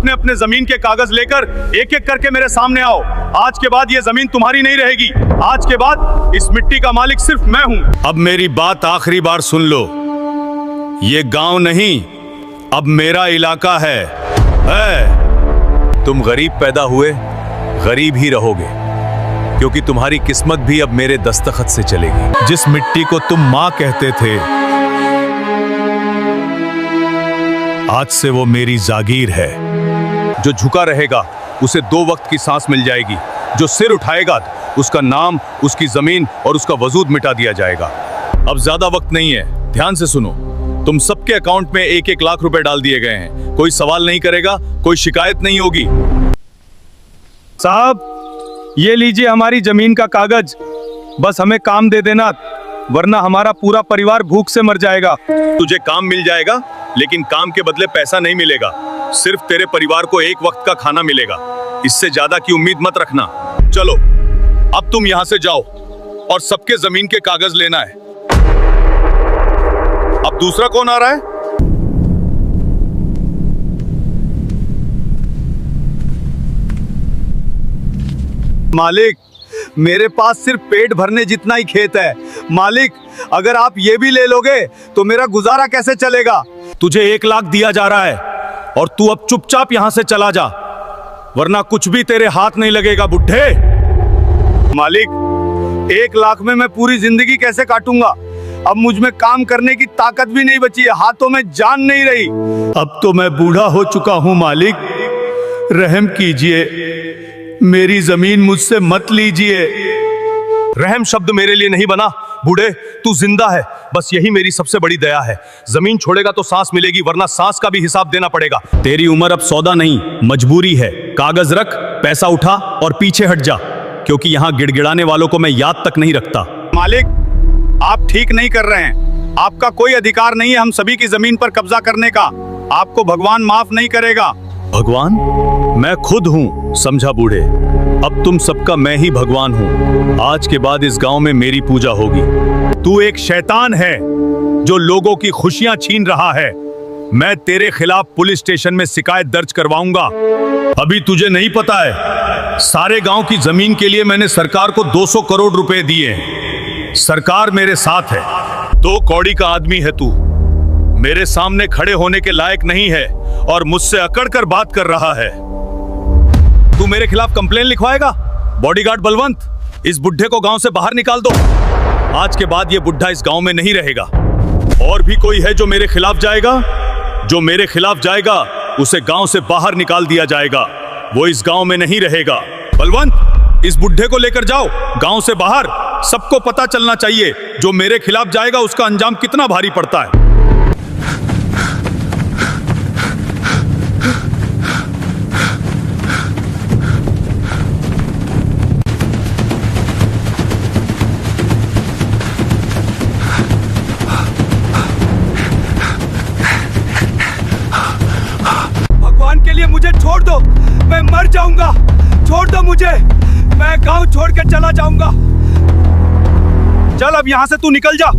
अपने अपने जमीन के कागज लेकर एक एक करके मेरे सामने आओ। आज के बाद ये जमीन तुम्हारी नहीं रहेगी। आज के बाद इस मिट्टी का मालिक सिर्फ मैं हूँ। अब मेरी बात आखिरी बार सुन लो। ये गांव नहीं, अब मेरा इलाका है। तुम गरीब पैदा हुए, गरीब ही रहोगे, क्योंकि तुम्हारी किस्मत भी अब मेरे दस्तखत से चलेगी। जिस मिट्टी को तुम माँ कहते थे, आज से वो मेरी जागीर है। जो झुका रहेगा उसे 2 वक्त की सांस मिल जाएगी। जो सिर उठाएगा उसका नाम, उसकी जमीन और उसका वजूद मिटा दिया जाएगा। अब ज्यादा वक्त नहीं है, ध्यान से सुनो। तुम सबके अकाउंट में 1-1 लाख रुपए डाल दिए गए हैं। कोई सवाल नहीं करेगा, कोई शिकायत नहीं होगी। साहब, ये लीजिए हमारी जमीन का कागज। बस हमें काम दे देना, वरना हमारा पूरा परिवार भूख से मर जाएगा। तुझे काम मिल जाएगा, लेकिन काम के बदले पैसा नहीं मिलेगा। सिर्फ तेरे परिवार को 1 वक्त का खाना मिलेगा। इससे ज्यादा की उम्मीद मत रखना। चलो, अब तुम यहाँ से जाओ और सबके जमीन के कागज लेना है। अब दूसरा कौन आ रहा है? मालिक, मेरे पास सिर्फ पेट भरने जितना ही खेत है। मालिक, अगर आप ये भी ले लोगे तो मेरा गुजारा कैसे चलेगा? तुझे 1 लाख दिया जा रहा है और तू अब चुपचाप यहां से चला जा, वरना कुछ भी तेरे हाथ नहीं लगेगा बुड्ढे। मालिक, 1 लाख में मैं पूरी जिंदगी कैसे काटूंगा? अब मुझ में काम करने की ताकत भी नहीं बची है, हाथों में जान नहीं रही। अब तो मैं बूढ़ा हो चुका हूं मालिक, रहम कीजिए, मेरी जमीन मुझसे मत लीजिए। रहम शब्द मेरे लिए नहीं बना बूढ़े, तू जिंदा है, बस यही मेरी सबसे बड़ी दया है। जमीन छोड़ेगा तो सांस मिलेगी, वरना सांस का भी हिसाब देना पड़ेगा। तेरी उम्र अब सौदा नहीं, मजबूरी है। कागज रख, पैसा उठा और पीछे हट जा, क्योंकि यहाँ गिड़गिड़ाने वालों को मैं याद तक नहीं रखता। मालिक, आप ठीक नहीं कर रहे हैं। आपका कोई अधिकार नहीं है हम सभी की जमीन पर कब्जा करने का। आपको भगवान माफ नहीं करेगा। भगवान? मैं खुद हूँ, समझा बूढ़े। अब तुम सबका मैं ही भगवान हूँ। आज के बाद इस गांव में मेरी पूजा होगी। तू एक शैतान है जो लोगों की खुशियां छीन रहा है। मैं तेरे खिलाफ पुलिस स्टेशन में शिकायत दर्ज करवाऊंगा। अभी तुझे नहीं पता है, सारे गांव की जमीन के लिए मैंने सरकार को 200 करोड़ रुपए दिए हैं। सरकार मेरे साथ है। 2 कौड़ी का आदमी है तू, मेरे सामने खड़े होने के लायक नहीं है और मुझसे अकड़ कर बात कर रहा है। तू मेरे खिलाफ कंप्लेन लिखवाएगा? बॉडीगार्ड बलवंत, इस बुढ़े को गांव से बाहर निकाल दो। आज के बाद ये बुढ़ा इस गांव में नहीं रहेगा। और भी कोई है जो मेरे खिलाफ जाएगा? जो मेरे खिलाफ जाएगा उसे गांव से बाहर निकाल दिया जाएगा। वो इस गांव में नहीं रहेगा। बलवंत, इस बुढ़े को लेकर जाओ गांव से बाहर। सबको पता चलना चाहिए, जो मेरे खिलाफ जाएगा उसका अंजाम कितना भारी पड़ता है। मुझे छोड़ दो, मैं मर जाऊंगा। छोड़ दो मुझे, मैं गांव छोड़ के चला जाऊंगा। चल अब यहां से तू निकल जा।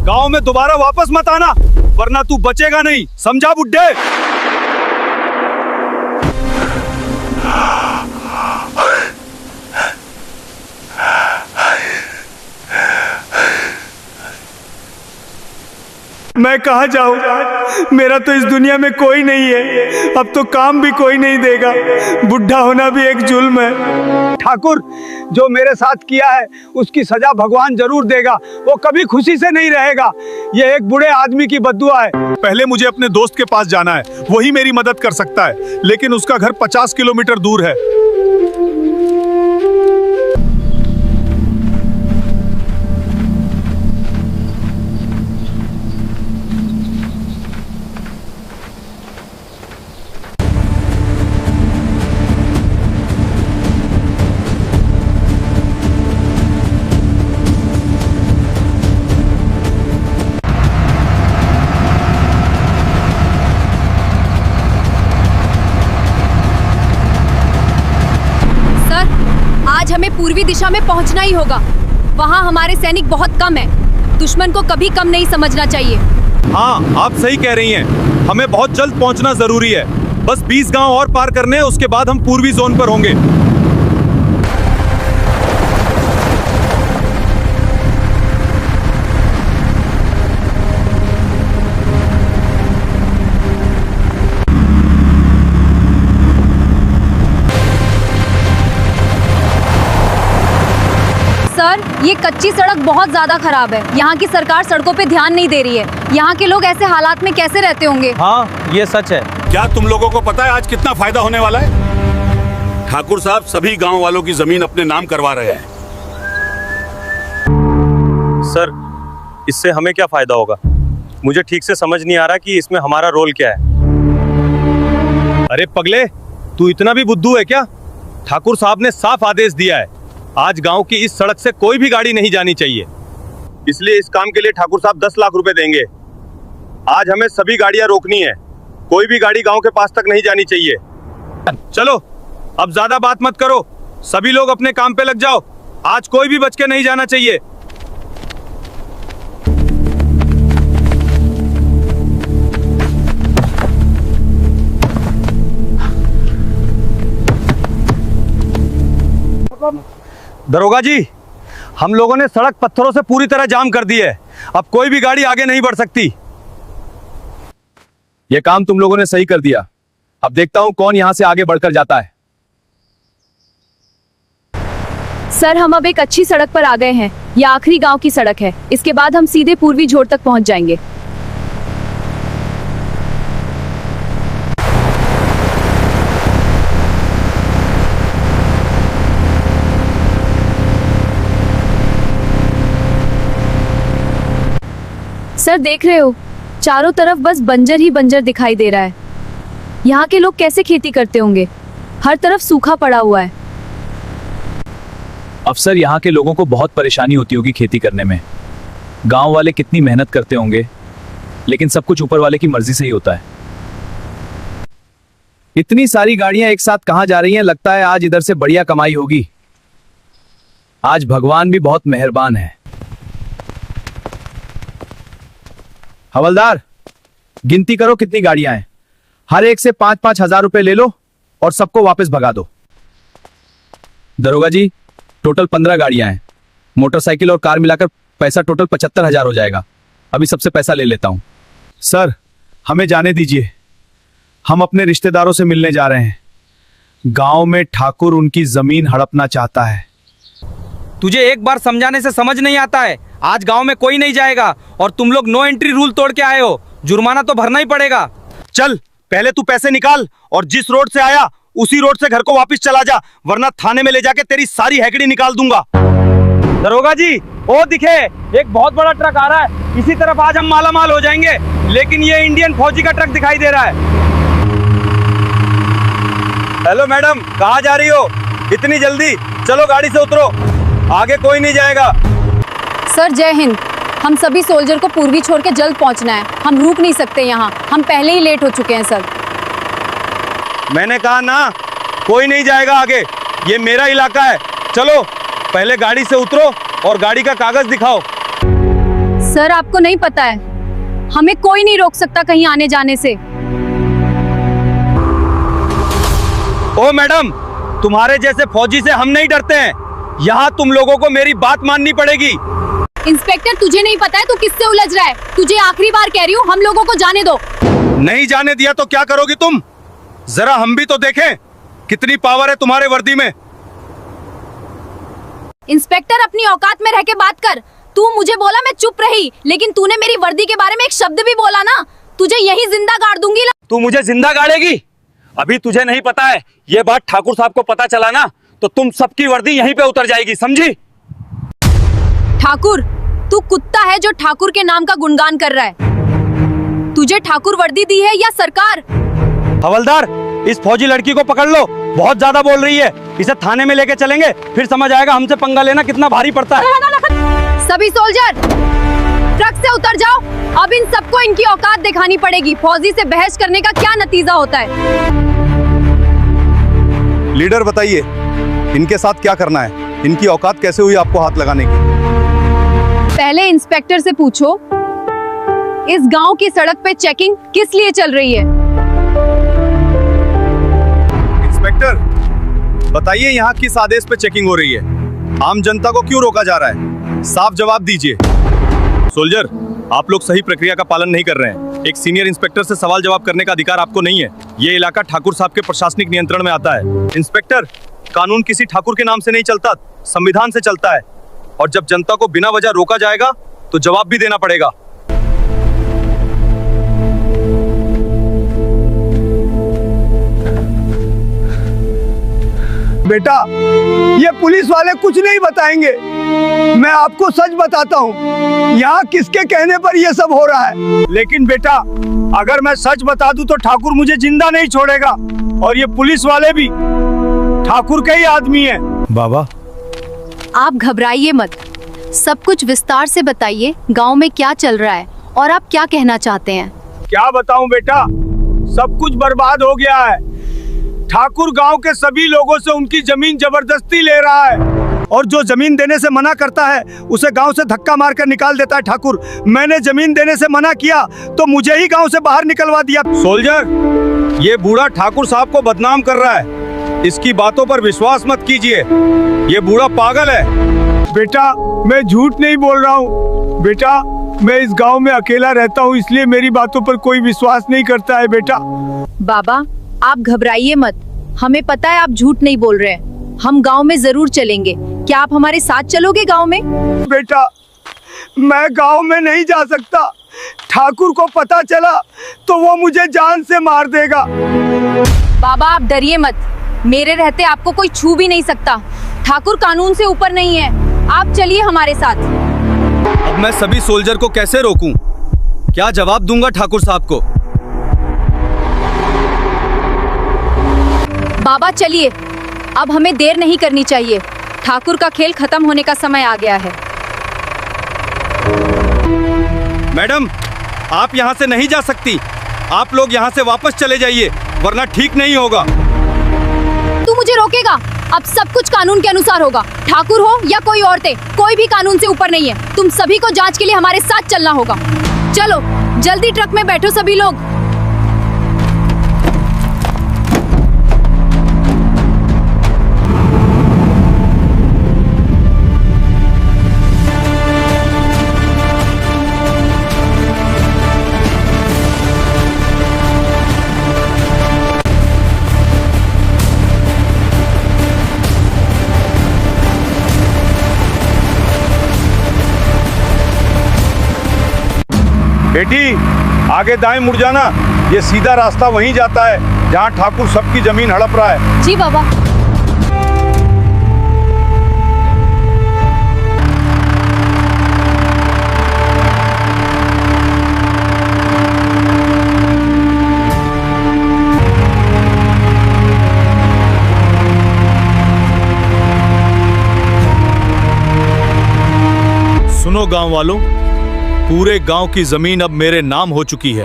गांव में दोबारा वापस मत आना, वरना तू बचेगा नहीं, समझा बुड्ढे? मैं कहाँ जाऊँ? मेरा तो इस दुनिया में कोई नहीं है। अब तो काम भी कोई नहीं देगा। बुढ़ा होना भी एक जुल्म है। ठाकुर, जो मेरे साथ किया है उसकी सजा भगवान जरूर देगा। वो कभी खुशी से नहीं रहेगा। ये एक बूढ़े आदमी की बद्दुआ है। पहले मुझे अपने दोस्त के पास जाना है, वही मेरी मदद कर सकता है, लेकिन उसका घर 50 किलोमीटर दूर है। आज हमें पूर्वी दिशा में पहुंचना ही होगा। वहां हमारे सैनिक बहुत कम हैं। दुश्मन को कभी कम नहीं समझना चाहिए। हाँ, आप सही कह रही हैं। हमें बहुत जल्द पहुंचना जरूरी है। बस 20 गांव और पार करने हैं, उसके बाद हम पूर्वी जोन पर होंगे। सर, ये कच्ची सड़क बहुत ज्यादा खराब है। यहाँ की सरकार सड़कों पे ध्यान नहीं दे रही है। यहाँ के लोग ऐसे हालात में कैसे रहते होंगे? हाँ, ये सच है। क्या तुम लोगों को पता है आज कितना फायदा होने वाला है? ठाकुर साहब सभी गांव वालों की जमीन अपने नाम करवा रहे हैं। सर, इससे हमें क्या फायदा होगा? मुझे ठीक से समझ नहीं आ रहा कि इसमें हमारा रोल क्या है। अरे पगले, तू इतना भी बुद्धू है क्या? ठाकुर साहब ने साफ आदेश दिया है, आज गांव की इस सड़क से कोई भी गाड़ी नहीं जानी चाहिए। इसलिए इस काम के लिए ठाकुर साहब 10 लाख रुपए देंगे। आज हमें सभी गाड़ियां रोकनी है, कोई भी गाड़ी गांव के पास तक नहीं जानी चाहिए। चलो, अब ज्यादा बात मत करो, सभी लोग अपने काम पे लग जाओ। आज कोई भी बच के नहीं जाना चाहिए। दरोगा जी, हम लोगों ने सड़क पत्थरों से पूरी तरह जाम कर दी है। अब कोई भी गाड़ी आगे नहीं बढ़ सकती। यह काम तुम लोगों ने सही कर दिया। अब देखता हूं कौन यहां से आगे बढ़कर जाता है। सर, हम अब एक अच्छी सड़क पर आ गए हैं। यह आखिरी गांव की सड़क है। इसके बाद हम सीधे पूर्वी जोड़ तक पहुंच जाएंगे। सर, देख रहे हो, चारों तरफ बस बंजर ही बंजर दिखाई दे रहा है। यहाँ के लोग कैसे खेती करते होंगे? हर तरफ सूखा पड़ा हुआ है। अफसर, यहाँ के लोगों को बहुत परेशानी होती होगी खेती करने में। गांव वाले कितनी मेहनत करते होंगे, लेकिन सब कुछ ऊपर वाले की मर्जी से ही होता है। इतनी सारी गाड़ियां एक साथ कहां जा रही हैं? लगता है आज इधर से बढ़िया कमाई होगी। आज भगवान भी बहुत मेहरबान है। हवलदार, गिनती करो कितनी गाड़ियां हैं। हर एक से 5-5 हजार रुपए ले लो और सबको वापस भगा दो। दरोगा जी, टोटल 15 गाड़ियां हैं। मोटरसाइकिल और कार मिलाकर पैसा टोटल 75,000 हो जाएगा। अभी सबसे पैसा ले लेता हूं। सर, हमें जाने दीजिए, हम अपने रिश्तेदारों से मिलने जा रहे हैं। गांव में ठाकुर उनकी जमीन हड़पना चाहता है। तुझे एक बार समझाने से समझ नहीं आता है। आज गांव में कोई नहीं जाएगा और तुम लोग नो एंट्री रूल तोड़ के आए हो। जुर्माना तो भरना ही पड़ेगा। चल, पहले तू पैसे निकाल और जिस रोड से आया उसी रोड से घर को वापस चला जा, वरना थाने में ले जाके तेरी सारी हैकड़ी निकाल दूंगा। दरोगा जी, वो दिखे, एक बहुत बड़ा ट्रक आ रहा है। इसी तरफ आज हम माला माल हो जाएंगे, लेकिन ये इंडियन फौजी का ट्रक दिखाई दे रहा है। हेलो मैडम, कहाँ जा रही हो? इतनी जल्दी? चलो गाड़ी से उतरो, आगे कोई नहीं जाएगा। सर, जय हिंद। हम सभी सोल्जर को पूर्वी छोड़ के जल्द पहुंचना है। हम रुक नहीं सकते यहाँ, हम पहले ही लेट हो चुके हैं सर। मैंने कहा ना, कोई नहीं जाएगा आगे, ये मेरा इलाका है। चलो पहले गाड़ी से उतरो और गाड़ी का कागज दिखाओ। सर, आपको नहीं पता है, हमें कोई नहीं रोक सकता कहीं आने जाने से। ओ मैडम, तुम्हारे जैसे फौजी से हम नहीं डरते हैं। यहाँ तुम लोगों को मेरी बात माननी पड़ेगी। इंस्पेक्टर, तुझे नहीं पता है तू किससे उलझ रहा है? तुझे आखिरी बार कह रही हूँ, हम लोगों को जाने दो। नहीं जाने दिया तो क्या करोगी तुम? जरा हम भी तो देखें कितनी पावर है तुम्हारे वर्दी में। इंस्पेक्टर, अपनी औकात में रह के बात कर। तू मुझे बोला, मैं चुप रही, लेकिन तूने मेरी वर्दी के बारे में एक शब्द भी बोला ना, तुझे यही जिंदा गाड़ दूंगी। तू मुझे जिंदा गाड़ेगी? अभी तुझे नहीं पता है, ये बात ठाकुर साहब को पता चला ना तो तुम सबकी वर्दी यहीं पे उतर जाएगी, समझी? ठाकुर, तू कुत्ता है जो ठाकुर के नाम का गुणगान कर रहा है। तुझे ठाकुर वर्दी दी है या सरकार? हवलदार, इस फौजी लड़की को पकड़ लो, बहुत ज्यादा बोल रही है। इसे थाने में लेके चलेंगे, फिर समझ आएगा हमसे पंगा लेना कितना भारी पड़ता है। सभी सोल्जर ट्रक से उतर जाओ। अब इन सबको इनकी औकात दिखानी पड़ेगी। फौजी से बहस करने का क्या नतीजा होता है? लीडर बताइए, इनके साथ क्या करना है? इनकी औकात कैसे हुई आपको हाथ लगाने की? पहले इंस्पेक्टर से पूछो, इस गांव की सड़क पे चेकिंग किस लिए चल रही है? बताइए यहाँ किस आदेश पे चेकिंग हो रही है? आम जनता को क्यों रोका जा रहा है? साफ जवाब दीजिए। सोल्जर, आप लोग सही प्रक्रिया का पालन नहीं कर रहे हैं। एक सीनियर इंस्पेक्टर से सवाल जवाब करने का अधिकार आपको नहीं है। ये इलाका ठाकुर साहब के प्रशासनिक नियंत्रण में आता है। इंस्पेक्टर, कानून किसी ठाकुर के नाम से नहीं चलता, संविधान से चलता है। और जब जनता को बिना वजह रोका जाएगा तो जवाब भी देना पड़ेगा। बेटा, ये पुलिस वाले कुछ नहीं बताएंगे। मैं आपको सच बताता हूँ, यहाँ किसके कहने पर ये सब हो रहा है। लेकिन बेटा, अगर मैं सच बता दूँ तो ठाकुर मुझे जिंदा नहीं छोड़ेगा, और ये पुलिस वाले भी ठाकुर के ही आदमी हैं। बाबा, आप घबराइए मत, सब कुछ विस्तार से बताइए। गांव में क्या चल रहा है और आप क्या कहना चाहते हैं? क्या बताऊं बेटा, सब कुछ बर्बाद हो गया है। ठाकुर गांव के सभी लोगों से उनकी जमीन जबरदस्ती ले रहा है, और जो जमीन देने से मना करता है उसे गांव से धक्का मारकर निकाल देता है ठाकुर। मैंने जमीन देने से मना किया तो मुझे ही गांव से बाहर निकलवा दिया। सोल्जर, ये बूढ़ा ठाकुर साहब को बदनाम कर रहा है। इसकी बातों पर विश्वास मत कीजिए, ये बूढ़ा पागल है। बेटा, मैं झूठ नहीं बोल रहा हूँ। बेटा, मैं इस गांव में अकेला रहता हूँ, इसलिए मेरी बातों पर कोई विश्वास नहीं करता है। बेटा बाबा, आप घबराइए मत, हमें पता है आप झूठ नहीं बोल रहे हैं। हम गांव में जरूर चलेंगे। क्या आप हमारे साथ चलोगे गांव में? बेटा, मैं गांव में नहीं जा सकता। ठाकुर को पता चला तो वो मुझे जान से मार देगा। बाबा, आप डरिए मत, मेरे रहते आपको कोई छू भी नहीं सकता। ठाकुर कानून से ऊपर नहीं है। आप चलिए हमारे साथ। अब मैं सभी सोल्जर को कैसे रोकूं? क्या जवाब दूंगा ठाकुर साहब को? बाबा चलिए, अब हमें देर नहीं करनी चाहिए। ठाकुर का खेल खत्म होने का समय आ गया है। मैडम, आप यहाँ से नहीं जा सकती। आप लोग यहाँ से वापस चले जाइए, वरना ठीक नहीं होगा। तू मुझे रोकेगा? अब सब कुछ कानून के अनुसार होगा। ठाकुर हो या कोई औरतें, कोई भी कानून से ऊपर नहीं है। तुम सभी को जांच के लिए हमारे साथ चलना होगा। चलो जल्दी ट्रक में बैठो सभी लोग। बेटी, आगे दाएं मुड़ जाना, ये सीधा रास्ता वहीं जाता है जहाँ ठाकुर सबकी जमीन हड़प रहा है। जी बाबा। सुनो गांव वालों, पूरे गांव की जमीन अब मेरे नाम हो चुकी है।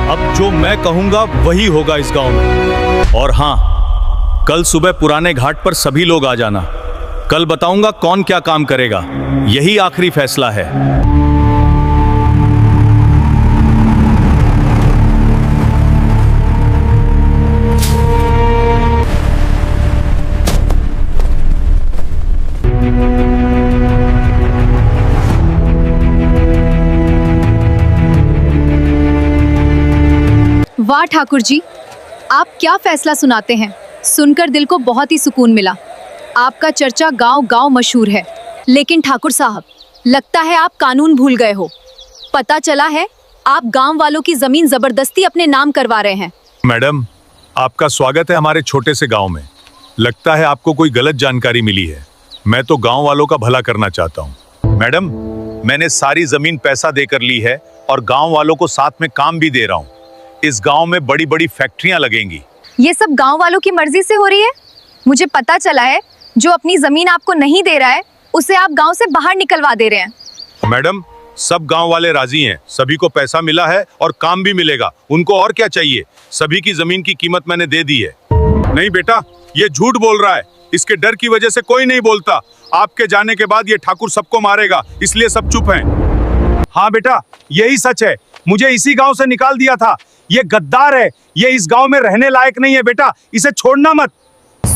अब जो मैं कहूंगा वही होगा इस गांव में। और हाँ, कल सुबह पुराने घाट पर सभी लोग आ जाना। कल बताऊंगा कौन क्या काम करेगा। यही आखिरी फैसला है। वाह ठाकुर जी, आप क्या फैसला सुनाते हैं। सुनकर दिल को बहुत ही सुकून मिला। आपका चर्चा गांव गांव मशहूर है। लेकिन ठाकुर साहब, लगता है आप कानून भूल गए हो। पता चला है आप गांव वालों की जमीन जबरदस्ती अपने नाम करवा रहे हैं। मैडम, आपका स्वागत है हमारे छोटे से गांव में। लगता है आपको कोई गलत जानकारी मिली है। मैं तो गांव वालों का भला करना चाहता हूं। मैडम, मैंने सारी जमीन पैसा देकर ली है और गांव वालों को साथ में काम भी दे रहा हूं। इस गांव में बड़ी बड़ी फैक्ट्रियां लगेंगी। ये सब गांव वालों की मर्जी से हो रही है। मुझे पता चला है जो अपनी जमीन आपको नहीं दे रहा है उसे आप गांव से बाहर निकलवा दे रहे हैं। मैडम, सब गांव वाले राजी हैं। सभी को पैसा मिला है और काम भी मिलेगा। उनको और क्या चाहिए? सभी की जमीन की कीमत मैंने दे दी है। नहीं बेटा, ये झूठ बोल रहा है। इसके डर की वजह से कोई नहीं बोलता। आपके जाने के बाद ये ठाकुर सबको मारेगा, इसलिए सब चुप हैं। हाँ बेटा, यही सच है। मुझे इसी गांव से निकाल दिया था। ये गद्दार है। ये इस गांव में रहने लायक नहीं है। बेटा, इसे छोड़ना मत।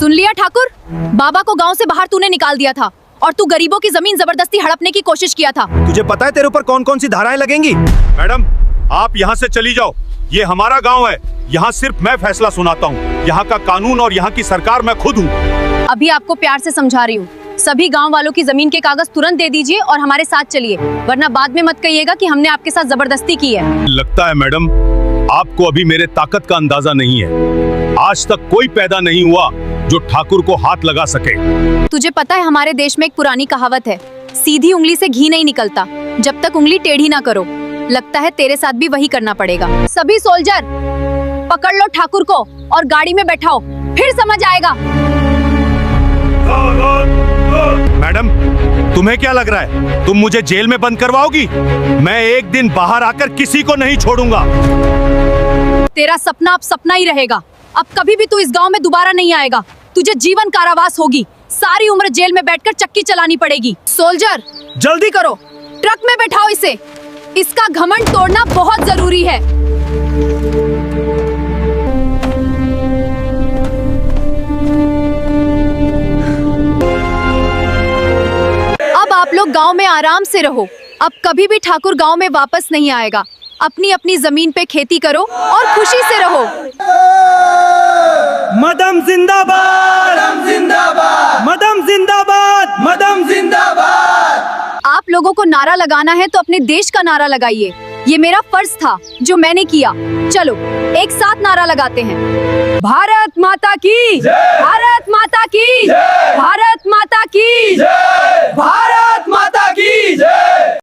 सुन लिया ठाकुर, बाबा को गांव से बाहर तूने निकाल दिया था और तू गरीबों की जमीन जबरदस्ती हड़पने की कोशिश किया था। तुझे पता है तेरे ऊपर कौन कौन सी धाराएं लगेंगी? मैडम, आप यहाँ से चली जाओ। ये हमारा गांव है, यहाँ सिर्फ मैं फैसला सुनाता हूँ। यहाँ का कानून और यहाँ की सरकार मैं खुद हूँ। अभी आपको प्यार से समझा रही हूँ, सभी गांव वालों की जमीन के कागज तुरंत दे दीजिए और हमारे साथ चलिए, वरना बाद में मत कहिएगा कि हमने आपके साथ जबरदस्ती की है। लगता है मैडम आपको अभी मेरे ताकत का अंदाजा नहीं है। आज तक कोई पैदा नहीं हुआ जो ठाकुर को हाथ लगा सके। तुझे पता है हमारे देश में एक पुरानी कहावत है, सीधी उंगली से घी नहीं निकलता जब तक उंगली टेढ़ी ना करो। लगता है तेरे साथ भी वही करना पड़ेगा। सभी सोल्जर पकड़ लो ठाकुर को और गाड़ी में बैठाओ, फिर समझ आएगा। मैडम, तुम्हें क्या लग रहा है तुम मुझे जेल में बंद करवाओगी? मैं एक दिन बाहर आकर किसी को नहीं छोड़ूंगा। तेरा सपना अब सपना ही रहेगा। अब कभी भी तू इस गांव में दोबारा नहीं आएगा। तुझे जीवन कारावास होगी, सारी उम्र जेल में बैठकर चक्की चलानी पड़ेगी। सोल्जर जल्दी करो, ट्रक में बैठाओ इसे। इसका घमंड तोड़ना बहुत जरूरी है। अब आप लोग गांव में आराम से रहो। अब कभी भी ठाकुर गांव में वापस नहीं आएगा। अपनी अपनी जमीन पे खेती करो और खुशी से रहो। मदम जिंदाबाद, मदम जिंदाबाद, मदम जिंदाबाद, मदम जिंदाबाद। आप लोगों को नारा लगाना है तो अपने देश का नारा लगाइए। ये मेरा फर्ज था जो मैंने किया। चलो एक साथ नारा लगाते हैं। भारत माता की, भारत माता की, भारत माता की, भारत माता की।